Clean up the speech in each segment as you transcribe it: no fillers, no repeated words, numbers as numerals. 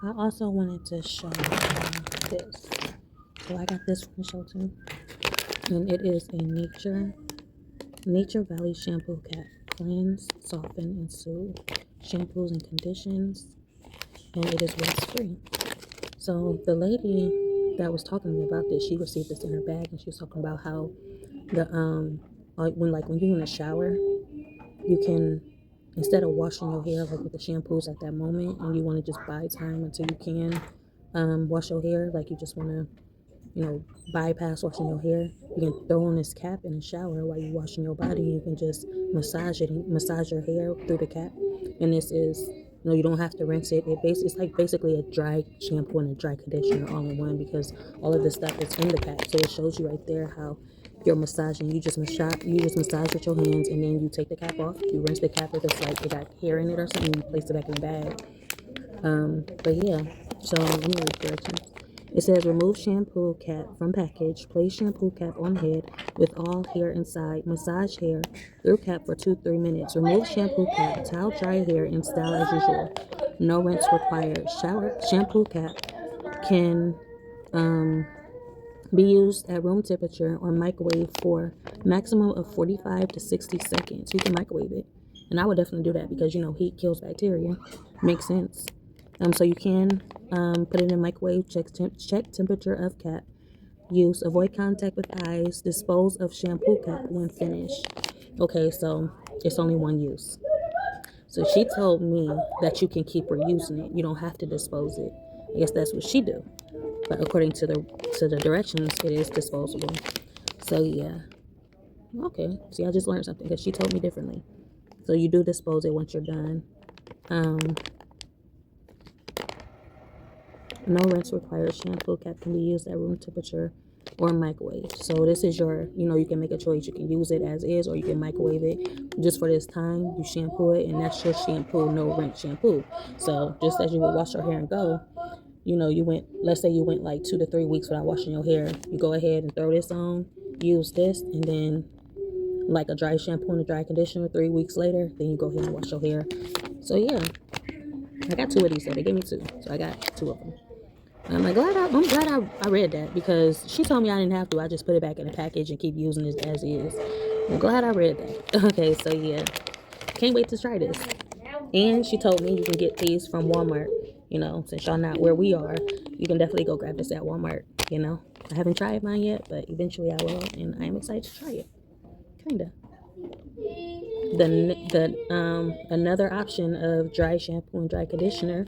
I also wanted to show this. So I got this from the shelter, and it is a Nature Valley shampoo cap. Cleanse, soften, and soothe. Shampoos and conditions, and it is waste free. So the lady that was talking to me about this, she received this in her bag, and she was talking about how the when you're in the shower, you can, instead of washing your hair like with the shampoos at that moment, and you want to just buy time until you can wash your hair, like you just want to bypass washing your hair, you can throw on this cap in the shower while you're washing your body. You can just massage your hair through the cap, and this is, you don't have to rinse it. It's like basically a dry shampoo and a dry conditioner all in one, because all of this stuff is in the cap. So it shows you right there how you're massaging. You just massage with your hands, and then you take the cap off. You rinse the cap if it's like it got hair in it or something. You place it back in the bag. But yeah, so let me read directions. It says remove shampoo cap from package. Place shampoo cap on head with all hair inside. Massage hair through cap for 2-3 minutes. Remove shampoo cap. Towel dry hair and style as usual. No rinse required. Shampoo cap can be used at room temperature or microwave for maximum of 45 to 60 seconds. You can microwave it. And I would definitely do that because, heat kills bacteria. Makes sense. So you can put it in microwave, check temperature of cap. Use, avoid contact with eyes. Dispose of shampoo cap when finished. Okay, so it's only one use. So she told me that you can keep reusing it. You don't have to dispose it. I guess that's what she do. But according to the directions, it is disposable. So yeah. Okay. See, I just learned something because she told me differently. So you do dispose it once you're done. No rinse required. Shampoo cap can be used at room temperature or microwave. So this is your, you can make a choice. You can use it as is, or you can microwave it. Just for this time, you shampoo it, and that's your shampoo, no rinse shampoo. So just as you would wash your hair and go, let's say you went like 2 to 3 weeks without washing your hair. You go ahead and throw this on, use this, and then like a dry shampoo and a dry conditioner 3 weeks later, then you go ahead and wash your hair. So yeah, I got 2 of these. So they gave me 2, so I got 2 of them. I'm glad I read that, because she told me I didn't have to. I just put it back in the package and keep using it as is. I'm glad I read that. Okay, so yeah, can't wait to try this. And she told me you can get these from Walmart. Since y'all not where we are, you can definitely go grab this at Walmart. I haven't tried mine yet, but eventually I will, and I am excited to try it. Kinda. Another option of dry shampoo and dry conditioner,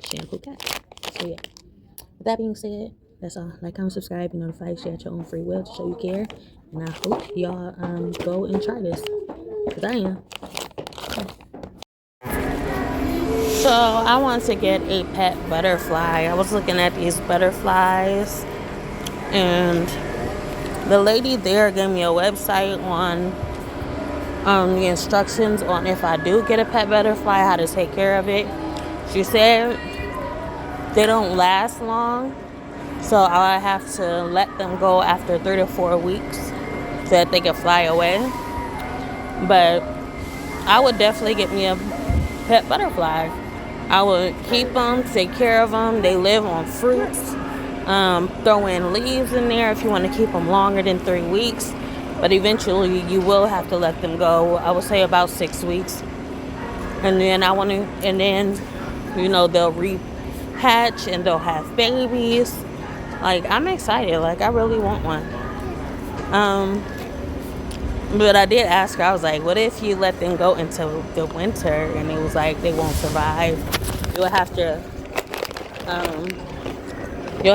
shampoo cap. So yeah. With that being said, that's all. Like, comment, subscribe, be notified, share at your own free will to show you care. And I hope y'all go and try this, because I am. So I want to get a pet butterfly. I was looking at these butterflies, and the lady there gave me a website on the instructions on if I do get a pet butterfly, how to take care of it. She said they don't last long, so I have to let them go after 3 to 4 weeks so that they can fly away. But I would definitely get me a pet butterfly. I would keep them, take care of them. They live on fruits. Throw in leaves in there if you want to keep them longer than 3 weeks. But eventually you will have to let them go. I would say about 6 weeks. And then they'll rehatch and they'll have babies. Like, I'm excited. Like, I really want one. But I did ask her, I was like, what if you let them go until the winter? And it was like, they won't survive. You'll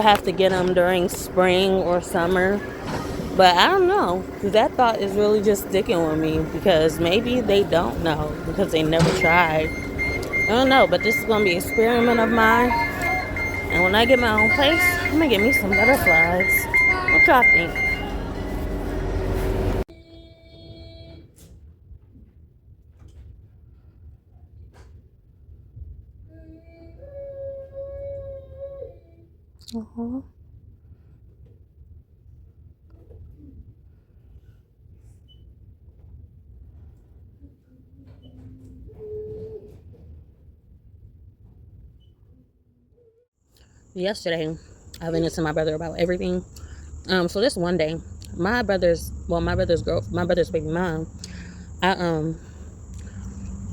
have to get them during spring or summer. But I don't know, because that thought is really just sticking with me, because maybe they don't know because they never tried. I don't know, but this is going to be an experiment of mine. And when I get my own place, I'm going to get me some butterflies. What y'all think? Uh-huh. yesterday I vented to my brother about everything. So this one day, my brother's baby mom, I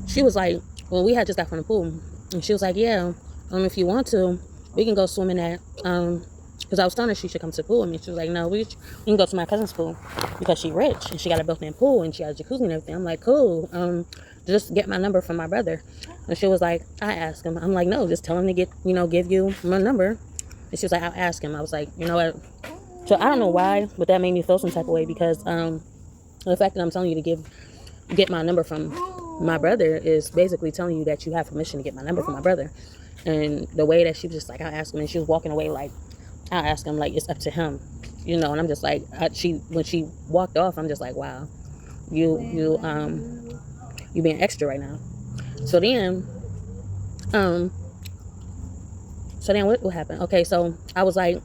she was like, well, we had just got from the pool, and she was like, yeah, if you want to, we can go swimming at because I was telling her she should come to the pool with me. She was like, no, we can go to my cousin's pool because she rich and she got a built-in pool and she has a jacuzzi and everything. I'm like, cool. Just get my number from my brother. And she was like, I asked him. I'm like, no, just tell him to give you my number. And she was like, I'll ask him. I was like, you know what? So I don't know why, but that made me feel some type of way because the fact that I'm telling you to get my number from my brother is basically telling you that you have permission to get my number from my brother. And the way that she was just like, I'll ask him, and she was walking away like, I'll ask him, like, it's up to him, and I'm just like, when she walked off, I'm just like, wow, you being extra right now. So then what happened? Okay, so I was like,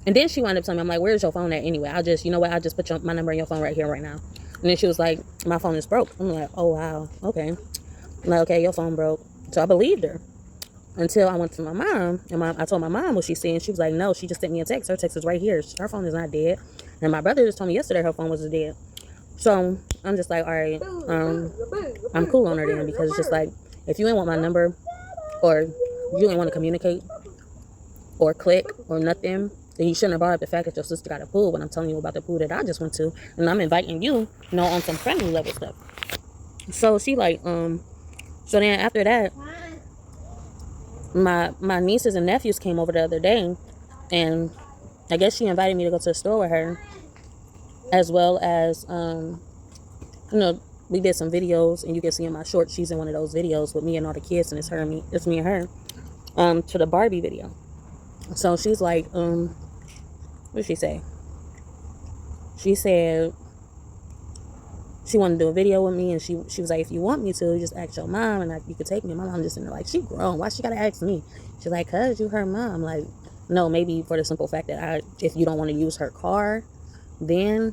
and then she wound up telling me, I'm like, where's your phone at anyway? I'll just put my number in your phone right here, right now. And then she was like, my phone is broke. I'm like, oh, wow, okay. I'm like, okay, your phone broke. So I believed her until I went to my mom, and I told my mom what she's saying. She was like, no, she just sent me a text. Her text is right here. Her phone is not dead. And my brother just told me yesterday her phone was dead. So I'm just like, all right, I'm cool on her then, because it's just like, if you ain't want my number, or you ain't want to communicate or click or nothing, then you shouldn't have brought up the fact that your sister got a pool when I'm telling you about the pool that I just went to, and I'm inviting you, on some friendly level stuff. So she like, so then after that, my nieces and nephews came over the other day, and I guess she invited me to go to the store with her, as well as we did some videos, and you can see in my short, she's in one of those videos with me and all the kids, and it's me and her, to the Barbie video. So she's like, what did she say? She said she wanted to do a video with me, and she was like, if you want me to, just ask your mom, and you could take me. My mom just in there like, she grown, why she gotta ask me? She's like, cause you her mom. I'm like, no, maybe for the simple fact that if you don't want to use her car, then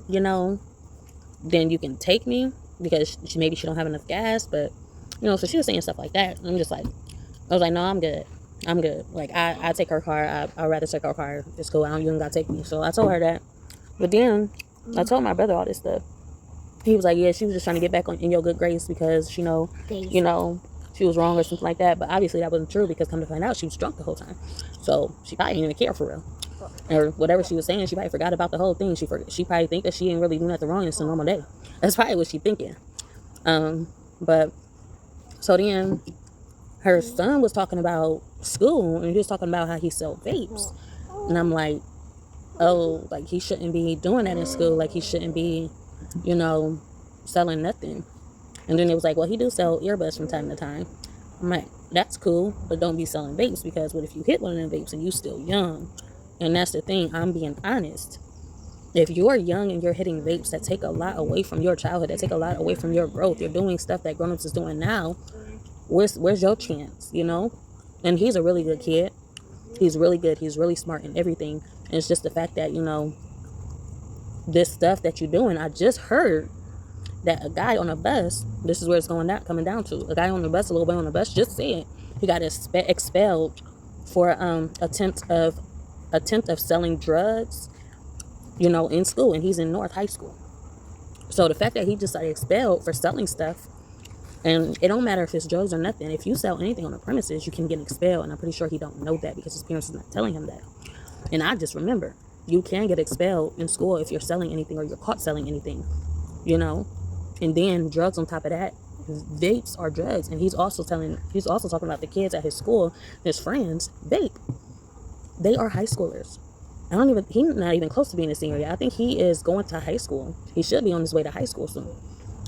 then you can take me, because maybe she don't have enough gas. But so she was saying stuff like that. I'm just like, I was like, no, I'm good. Like, I take her car. I'd rather take her car. It's cool. You don't gotta take me. So I told her that. But then I told my brother all this stuff. He was like, yeah, she was just trying to get back in your good grace because she was wrong or something like that. But obviously that wasn't true, because come to find out, she was drunk the whole time. So she probably didn't even care for real. Or whatever she was saying, she probably forgot about the whole thing. She probably think that she didn't really do nothing wrong. It's a normal day. That's probably what she thinking. But so then her son was talking about school, and he was talking about how he sell vapes. And I'm like, oh, like, he shouldn't be doing that in school. Like, he shouldn't be, selling nothing. And then it was like, well, he do sell earbuds from time to time. I'm like, that's cool, but don't be selling vapes, because what if you hit one of them vapes and you still young? And that's the thing, I'm being honest. If you're young and you're hitting vapes that take a lot away from your childhood, that take a lot away from your growth, you're doing stuff that grown-ups is doing now, where's your chance, And he's a really good kid. He's really good. He's really smart and everything. And it's just the fact that, this stuff that you're doing. I just heard that a guy on a bus, this is where it's coming down to, a guy on the bus, a little boy on the bus, just said he got expelled for attempt of selling drugs, in school, and he's in North High School. So the fact that he just got expelled for selling stuff, and it don't matter if it's drugs or nothing, if you sell anything on the premises, you can get expelled. And I'm pretty sure he don't know that, because his parents is not telling him that. And I just remember, you can get expelled in school if you're selling anything, or you're caught selling anything, and then drugs on top of that. Vapes are drugs. And he's also talking about the kids at his school, his friends vape. They are high schoolers. He's not even close to being a senior yet. I think he is going to high school. He should be on his way to high school soon.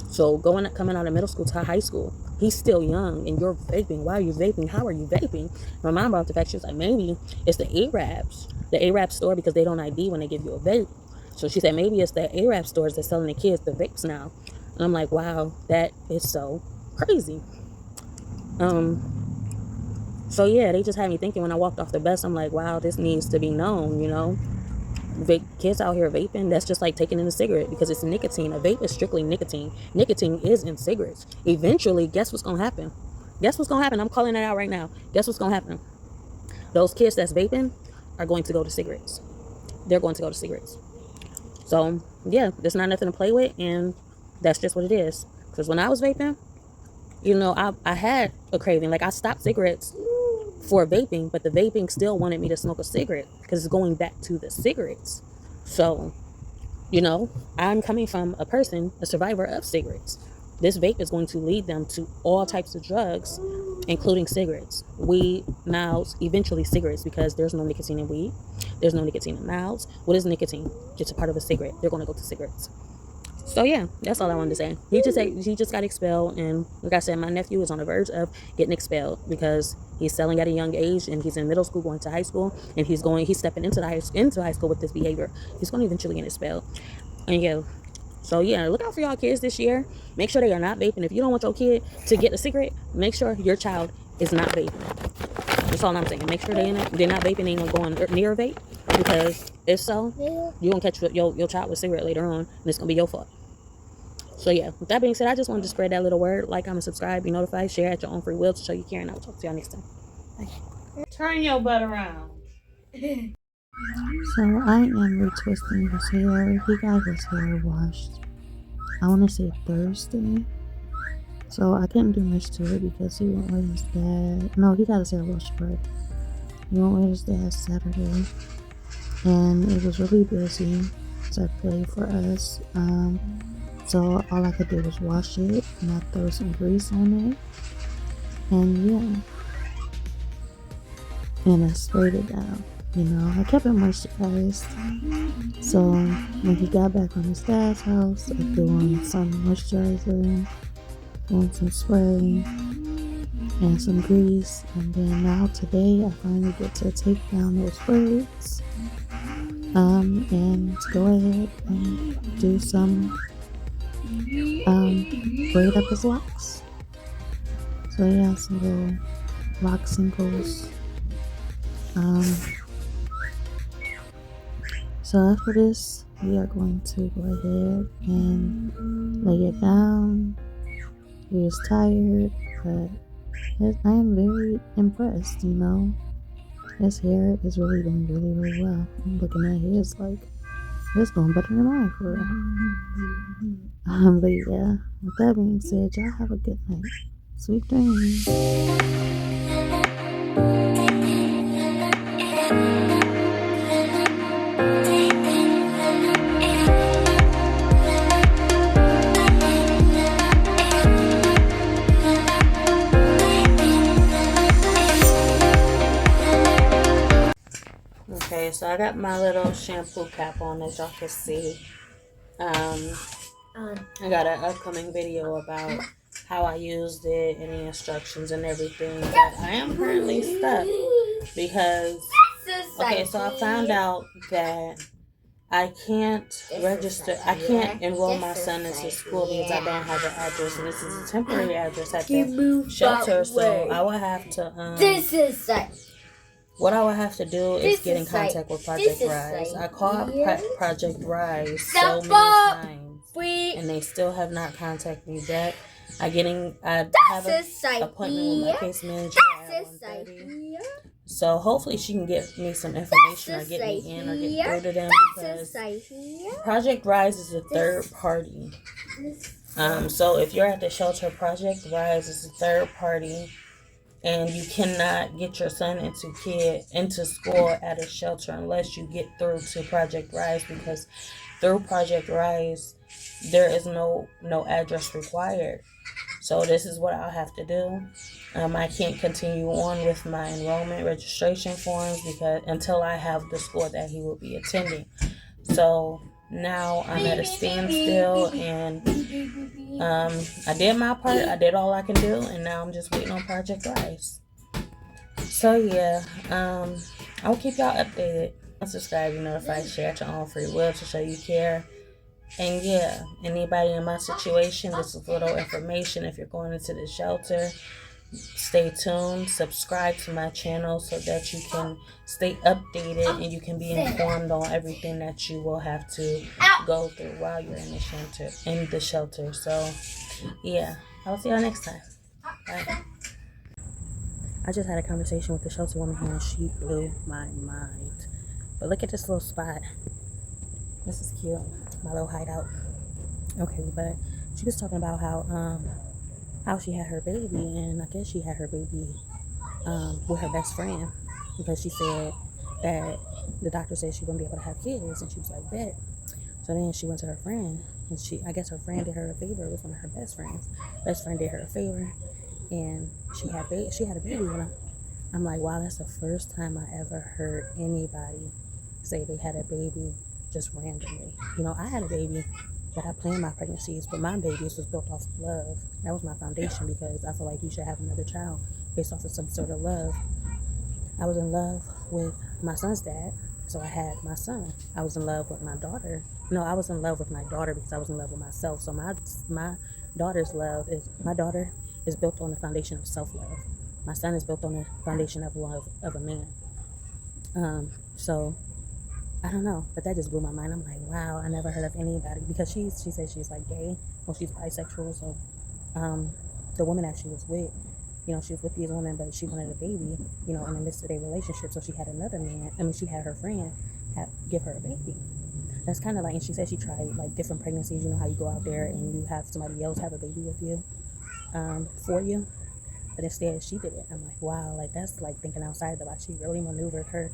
So coming out of middle school to high school, he's still young, and you're vaping. Why are you vaping? How are you vaping? My mom brought up the fact, she was like, maybe it's the Arab store, because they don't ID when they give you a vape. So she said, maybe it's the Arab stores that's selling the kids the vapes now. And I'm like, wow, that is so crazy. So yeah, they just had me thinking when I walked off the bus. I'm like, wow, this needs to be known, Kids out here vaping, that's just like taking in a cigarette, because it's nicotine. A vape is strictly nicotine. Nicotine is in cigarettes. Eventually, guess what's going to happen? I'm calling it out right now. Guess what's going to happen? Those kids that's vaping, are going to go to cigarettes. They're going to go to cigarettes. So yeah, there's not nothing to play with, and that's just what it is. Because when I was vaping, you know, I had a craving. Like, I stopped cigarettes for vaping, but the vaping still wanted me to smoke a cigarette because it's going back to the cigarettes. So, you know, I'm coming from a person, a survivor of cigarettes. This vape is going to lead them to all types of drugs, including cigarettes, weed, mouths, eventually cigarettes, because there's no nicotine in weed. There's no nicotine in mouths. What is nicotine? It's a part of a cigarette. They're going to go to cigarettes. So yeah, that's all I wanted to say. He just got expelled, and like I said, my nephew is on the verge of getting expelled because he's selling at a young age, and he's in middle school going to high school, and he's stepping into high school with this behavior. He's going to eventually get expelled. And yeah, so yeah, look out for y'all kids this year. Make sure they are not vaping. If you don't want your kid to get a cigarette, make sure your child is not vaping. That's all I'm saying. Make sure they're not vaping, ain't going near a vape, because if so, you're gonna catch your child with a cigarette later on, and it's gonna be your fault. So yeah, with that being said, I just wanted to spread that little word. Like, comment, subscribe, be notified, share at your own free will to show you care, and I will talk to y'all next time. Bye. Turn your butt around. So I am retwisting his hair. He got his hair washed, I want to say Thursday. So I couldn't do much to it because he went with his dad. No, he got his hair washed Friday. He went with his dad Saturday, and it was really busy to play for us. So all I could do was wash it, and I throw some grease on it, and yeah, and I sprayed it down. You know, I kept it moisturized. So when he got back on his dad's house, I threw on some moisturizer and some spray and some grease, and then now today I finally get to take down those braids and go ahead and do some braid up his locks. So yeah, some little lock singles. So after this, we are going to go ahead and lay it down. He is tired, but I am very impressed, you know. His hair is really doing really, really well. I'm looking at his like, it's going better than mine for real. But yeah, with that being said, y'all have a good night. Sweet dreams. Okay, so I got my little shampoo cap on, as y'all can see. I got an upcoming video about how I used it and the instructions and everything, but I am currently stuck because, okay, so I found out that I can't enroll my son into school because I don't have an address, and this is a temporary address at the shelter, so I will have to, what I would have to do is get in contact with Project Rise. I called Project Rise so many times, and they still have not contacted me back. I have an appointment with my case manager at 1:30. So hopefully she can get me some information or get me in or get through to them, because Project Rise is a third party. So if you're at the shelter, Project Rise is a third party, and you cannot get your son into school at a shelter unless you get through to Project Rise, because through Project Rise there is no address required. So this is what I'll have to do. I can't continue on with my enrollment registration forms until I have the school that he will be attending. So now I'm at a standstill, and I did my part. I did all I can do, and now I'm just waiting on Project Rise. So yeah, I'll keep y'all updated. Subscribe, be notified, share at your own free will to show you care. And yeah, anybody in my situation, this is little information. If you're going into the shelter, stay tuned, subscribe to my channel so that you can stay updated and you can be informed on everything that you will have to go through while you're in the shelter. So yeah, I'll see y'all next time. Bye. I just had a conversation with the shelter woman here and she blew my mind. But look at this little spot. This is cute. My little hideout. Okay, but she was talking about how she had her baby, and I guess she had her baby with her best friend because she said that the doctor said she wouldn't be able to have kids, and she was like, bet. So then she went to her friend, and I guess her friend did her a favor. It was one of her best friends. Best friend did her a favor, and she had a baby with him. I'm like, wow, that's the first time I ever heard anybody say they had a baby just randomly. You know, I had a baby, but I planned my pregnancies, but my babies was built off of love. That was my foundation because I feel like you should have another child based off of some sort of love. I was in love with my son's dad, so I had my son. I was in love with my daughter. No, I was in love with my daughter because I was in love with myself. So my daughter is built on the foundation of self-love. My son is built on the foundation of love of a man. So I don't know, but that just blew my mind. I'm like, wow, I never heard of anybody, because she said she's like gay, well, she's bisexual. So the woman that she was with, you know, she was with these women, but she wanted a baby, you know, in the midst of their relationship. So she had another man. I mean, she had her friend give her a baby. That's kind of like, and she said she tried like different pregnancies. You know how you go out there and you have somebody else have a baby with you, for you, but instead she did it. I'm like, wow, like that's like thinking outside the box. She really maneuvered her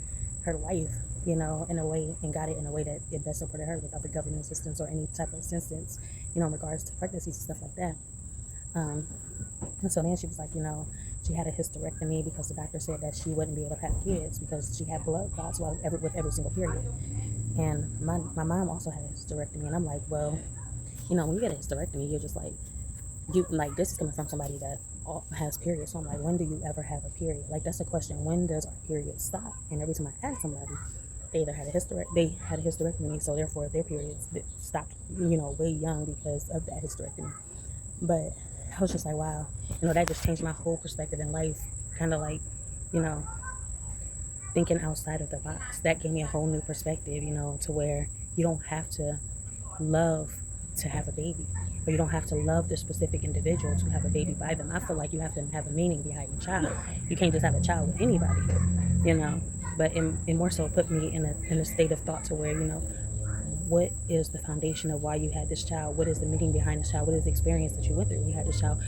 life, you know, in a way, and got it in a way that it best supported her without the government assistance or any type of assistance, you know, in regards to pregnancies and stuff like that. And so then she was like, you know, she had a hysterectomy because the doctor said that she wouldn't be able to have kids because she had blood clots with every single period. And my mom also had a hysterectomy, and I'm like, well, you know, when you get a hysterectomy, you're just like, this is coming from somebody that has periods. So I'm like, when do you ever have a period? Like, that's a question. When does our period stop? And every time I ask somebody, they either had a hysterectomy, so therefore their periods stopped, you know, way young because of that hysterectomy. But I was just like, wow, you know, that just changed my whole perspective in life. Kind of like, you know, thinking outside of the box. That gave me a whole new perspective, you know, to where you don't have to love to have a baby, or you don't have to love the specific individual to have a baby by them. I feel like you have to have a meaning behind the child. You can't just have a child with anybody, you know. But it more so put me in a state of thought to where, you know, what is the foundation of why you had this child? What is the meaning behind this child? What is the experience that you went through when you had this child?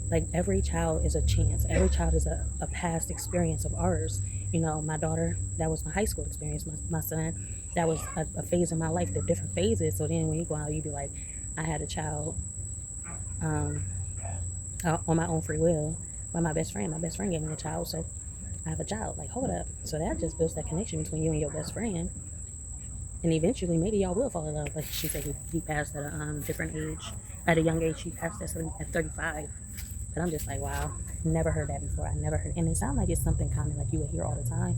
Like every child is a chance. Every child is a past experience of ours. You know, my daughter, that was my high school experience. My son, that was a phase in my life. They're different phases. So then when you go out, you be like, I had a child on my own free will by my best friend. My best friend gave me a child, so I have a child. Like, hold up. So that just builds that connection between you and your best friend. And eventually, maybe y'all will fall in love. Like she said, he passed at a different age. At a young age, he passed at 35. But I'm just like, wow, never heard that before. I never heard, and it sounds like it's something common, like you would hear all the time.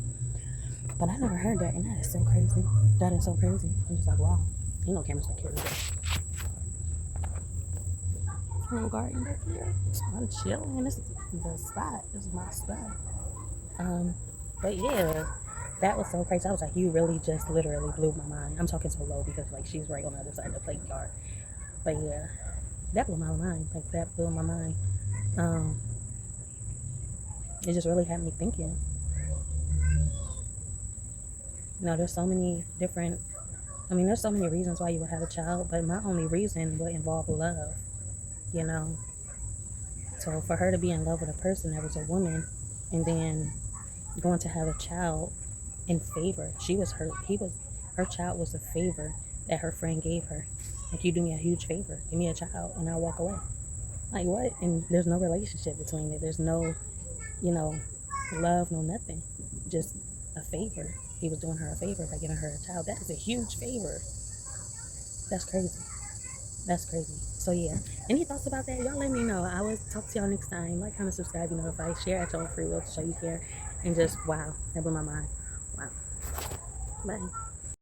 But I never heard that, and that is so crazy. That is so crazy. I'm just like, wow, ain't no cameras back here. Little garden back here. I'm chilling. This is the spot. This is my spot. But yeah, that was so crazy. I was like, you really just literally blew my mind. I'm talking so low because like she's right on the other side of the plate yard. But yeah, that blew my mind. Like that blew my mind. It just really had me thinking. You know, there's so many reasons why you would have a child, but my only reason would involve love, you know. So for her to be in love with a person that was a woman and then going to have a child in favor, her child was a favor that her friend gave her. Like, you do me a huge favor, give me a child and I'll walk away. Like, what? And there's no relationship between it. There's no, you know, love, no nothing. Just a favor. He was doing her a favor by giving her a child. That is a huge favor. That's crazy. That's crazy. So yeah, any thoughts about that? Y'all let me know. I will talk to y'all next time. Like, comment, subscribe, be notified, share at your own free will to show you care. And just, wow, that blew my mind. Wow. Bye.